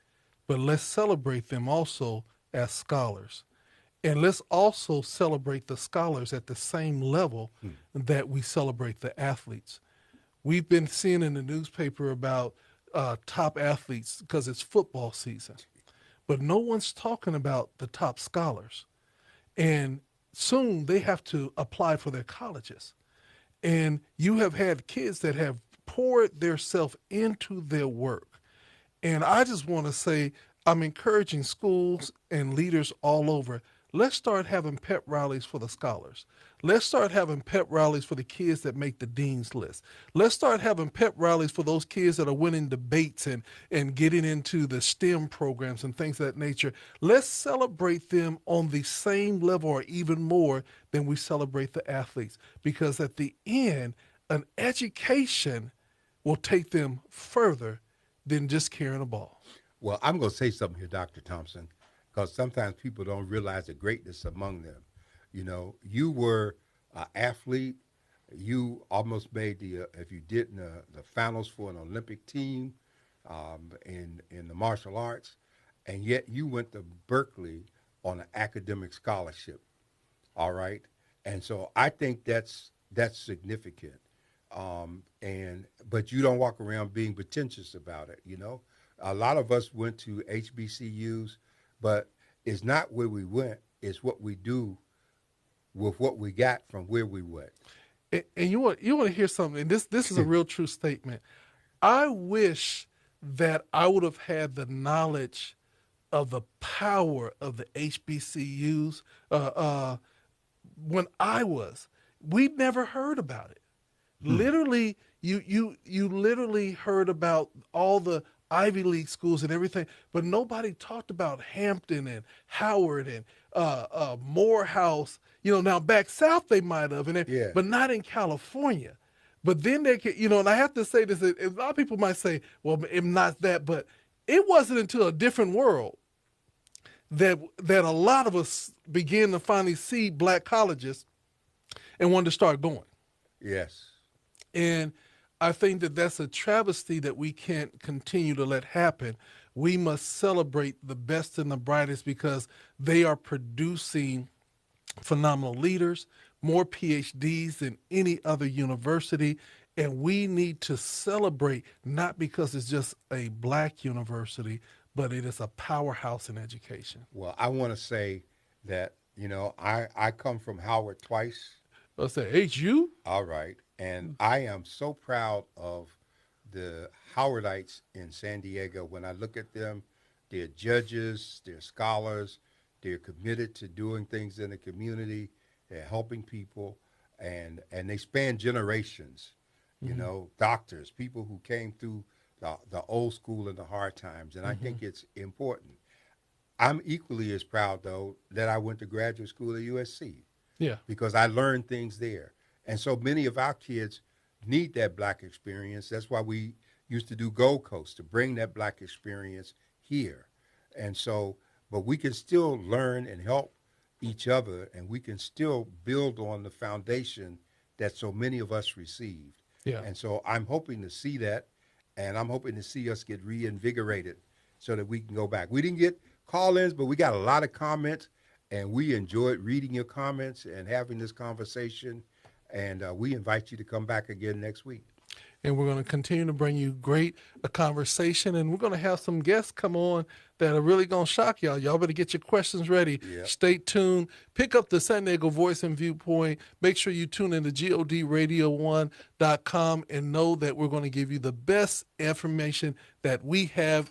but let's celebrate them also as scholars. And let's also celebrate the scholars at the same level Hmm. that we celebrate the athletes. We've been seeing in the newspaper about top athletes because it's football season, but no one's talking about the top scholars. And soon they have to apply for their colleges. And you have had kids that have poured their self into their work. And I just want to say, I'm encouraging schools and leaders all over. let's start having pep rallies for the scholars. Let's start having pep rallies for the kids that make the dean's list. Let's start having pep rallies for those kids that are winning debates and getting into the STEM programs and things of that nature. Let's celebrate them on the same level or even more than we celebrate the athletes. Because at the end, an education will take them further than just carrying a ball. Well, I'm going to say something here, Dr. Thompson, because sometimes people don't realize the greatness among them. You know, you were an athlete. You almost made if you didn't, the finals for an Olympic team in the martial arts, and yet you went to Berkeley on an academic scholarship. All right, and so I think that's significant. And but you don't walk around being pretentious about it. You know, a lot of us went to HBCUs, but it's not where we went; it's what we do with what we got from where we went. And you want to hear something? This is a real true statement. I wish that I would have had the knowledge of the power of the HBCUs when I was. We never heard about it. Literally, you literally heard about all the Ivy League schools and everything, but nobody talked about Hampton and Howard and Morehouse. You know, now back south they might have, Yeah. but not in California. But then they can, and I have to say this: a lot of people might say, "Well, it's not that," but it wasn't until a different world that a lot of us began to finally see black colleges and wanted to start going. Yes. And I think that that's a travesty that we can't continue to let happen. We must celebrate the best and the brightest because they are producing phenomenal leaders, more PhDs than any other university. And we need to celebrate not because it's just a black university, but it is a powerhouse in education. Well, I want to say that, I come from Howard twice. Let's say HU. All right. And I am so proud of the Howardites in San Diego. When I look at them, they're judges, they're scholars, they're committed to doing things in the community, they're helping people, and they span generations, doctors, people who came through the old school and the hard times. And I think it's important. I'm equally as proud, though, that I went to graduate school at USC. Yeah. Because I learned things there. And so many of our kids need that black experience. That's why we used to do Gold Coast, to bring that black experience here. And so, but we can still learn and help each other, and we can still build on the foundation that so many of us received. Yeah. And so I'm hoping to see that, and I'm hoping to see us get reinvigorated so that we can go back. We didn't get call-ins, but we got a lot of comments, and we enjoyed reading your comments and having this conversation. And we invite you to come back again next week. And we're going to continue to bring you great conversation. And we're going to have some guests come on that are really going to shock y'all. Y'all better get your questions ready. Yep. Stay tuned. Pick up the San Diego Voice and Viewpoint. Make sure you tune in to GODRadio1.com and know that we're going to give you the best information that we have